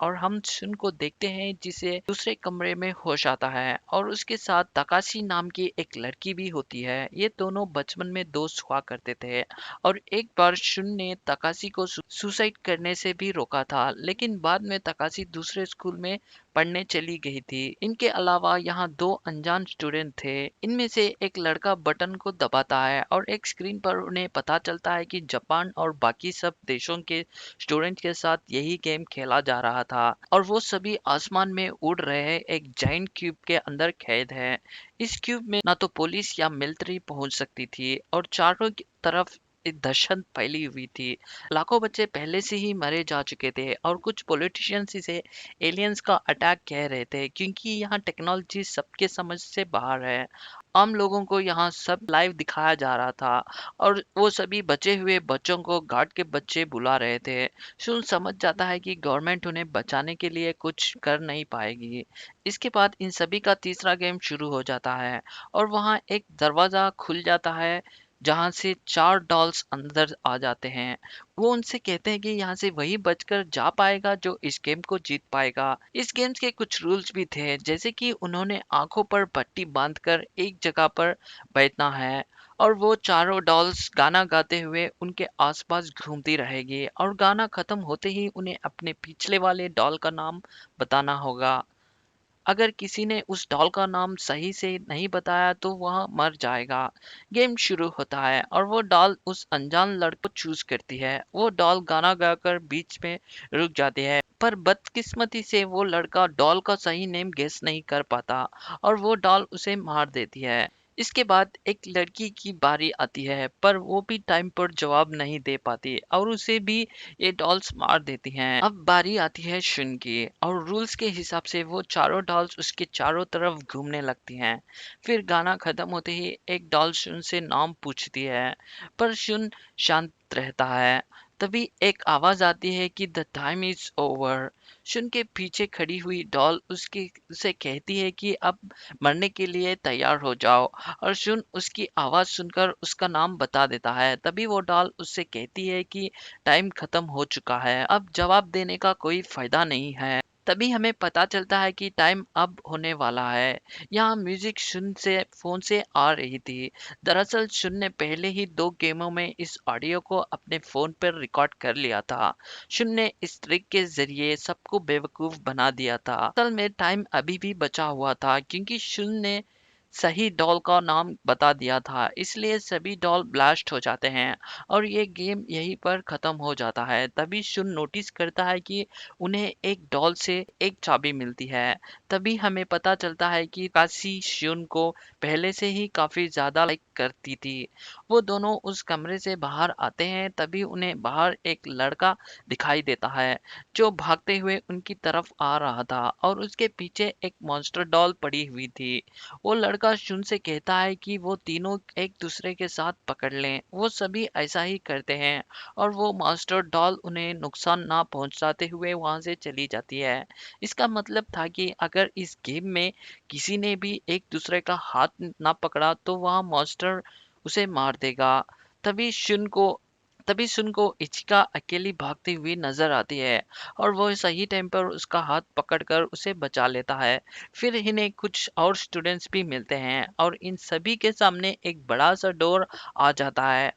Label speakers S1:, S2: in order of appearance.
S1: और हम शुन को देखते हैं जिसे दूसरे कमरे में होश आता है और उसके साथ तकाशी नाम की एक लड़की भी होती है। ये दोनों बचपन में दोस्त हुआ करते थे और एक बार शुन ने तकाशी को सुसाइड करने से भी रोका था, लेकिन बाद में तकाशी दूसरे स्कूल में पढ़ने चली गई थी। इनके अलावा यहाँ दो अनजान स्टूडेंट थे। इनमें से एक लड़का बटन को दबाता है और एक स्क्रीन पर उन्हें पता चलता है कि जापान और बाकी सब देशों के स्टूडेंट के साथ यही गेम खेला जा रहा था और वो सभी आसमान में उड़ रहे एक जाइंट क्यूब के अंदर कैद है। इस क्यूब में ना तो पुलिस या मिलिट्री पहुंच सकती थी और चारों की तरफ एक दहशत फैली हुई थी। लाखों बच्चे पहले से ही मरे जा चुके थे और कुछ पॉलिटिशियंस इसे एलियंस का अटैक कह रहे थे क्योंकि यहाँ टेक्नोलॉजी सबके समझ से बाहर है। आम लोगों को यहाँ सब लाइव दिखाया जा रहा था और वो सभी बचे हुए बच्चों को गार्ड के बच्चे बुला रहे थे। सुन समझ जाता है कि गवर्नमेंट उन्हें बचाने के लिए कुछ कर नहीं पाएगी। इसके बाद इन सभी का तीसरा गेम शुरू हो जाता है और वहाँ एक दरवाजा खुल जाता है जहाँ से चार डॉल्स अंदर आ जाते हैं। वो उनसे कहते हैं कि यहाँ से वही बचकर जा पाएगा जो इस गेम को जीत पाएगा। इस गेम के कुछ रूल्स भी थे, जैसे कि उन्होंने आंखों पर पट्टी बांधकर एक जगह पर बैठना है और वो चारों डॉल्स गाना गाते हुए उनके आसपास घूमती रहेगी और गाना खत्म होते ही उन्हें अपने पिछले वाले डॉल का नाम बताना होगा। अगर किसी ने उस डॉल का नाम सही से नहीं बताया तो वह मर जाएगा। गेम शुरू होता है और वो डॉल उस अनजान लड़के को चूज करती है। वो डॉल गाना गाकर बीच में रुक जाती है, पर बदकिस्मती से वो लड़का डॉल का सही नेम गेस नहीं कर पाता और वो डॉल उसे मार देती है। इसके बाद एक लड़की की बारी आती है, पर वो भी टाइम पर जवाब नहीं दे पाती और उसे भी ये डॉल्स मार देती हैं। अब बारी आती है शुन की और रूल्स के हिसाब से वो चारों डॉल्स उसके चारों तरफ घूमने लगती हैं। फिर गाना खत्म होते ही एक डॉल शुन से नाम पूछती है, पर शुन शांत रहता है। तभी एक आवाज आती है कि द टाइम इज ओवर। शुन के पीछे खड़ी हुई डॉल उसकी उसे कहती है कि अब मरने के लिए तैयार हो जाओ और शुन उसकी आवाज सुनकर उसका नाम बता देता है। तभी वो डॉल उससे कहती है कि टाइम खत्म हो चुका है, अब जवाब देने का कोई फायदा नहीं है। तभी हमें पता चलता है कि टाइम अब होने वाला है। यहाँ म्यूजिक शुन से फोन से आ रही थी। दरअसल शुन ने पहले ही दो गेमों में इस ऑडियो को अपने फोन पर रिकॉर्ड कर लिया था। शुन ने इस ट्रिक के जरिए सबको बेवकूफ बना दिया था। असल में टाइम अभी भी बचा हुआ था क्योंकि शुन ने सही डॉल का नाम बता दिया था, इसलिए सभी डॉल ब्लास्ट हो जाते हैं और ये गेम यहीं पर खत्म हो जाता है। तभी शुन नोटिस करता है कि उन्हें एक डॉल से एक चाबी मिलती है। तभी हमें पता चलता है कि काशी शुन को पहले से ही काफी ज्यादा लाइक करती थी। वो दोनों उस कमरे से बाहर आते हैं, तभी उन्हें बाहर एक लड़का दिखाई देता है जो भागते हुए उनकी तरफ आ रहा था और उसके पीछे एक मॉन्स्टर डॉल पड़ी हुई थी। वो लड़का शुन से कहता है कि वो तीनों एक दूसरे के साथ पकड़ लें। वो सभी ऐसा ही करते हैं और वो मास्टर डॉल उन्हें नुकसान ना पहुंचाते हुए वहां से चली जाती है। इसका मतलब था कि अगर इस गेम में किसी ने भी एक दूसरे का हाथ ना पकड़ा तो वह मास्टर उसे मार देगा। तभी शुन को तभी सुन को इचिका अकेली भागती हुई नजर आती है और वो सही टाइम पर उसका हाथ पकड़कर उसे बचा लेता है। फिर इन्हें कुछ और स्टूडेंट्स भी मिलते हैं और इन सभी के सामने एक बड़ा सा डोर आ जाता है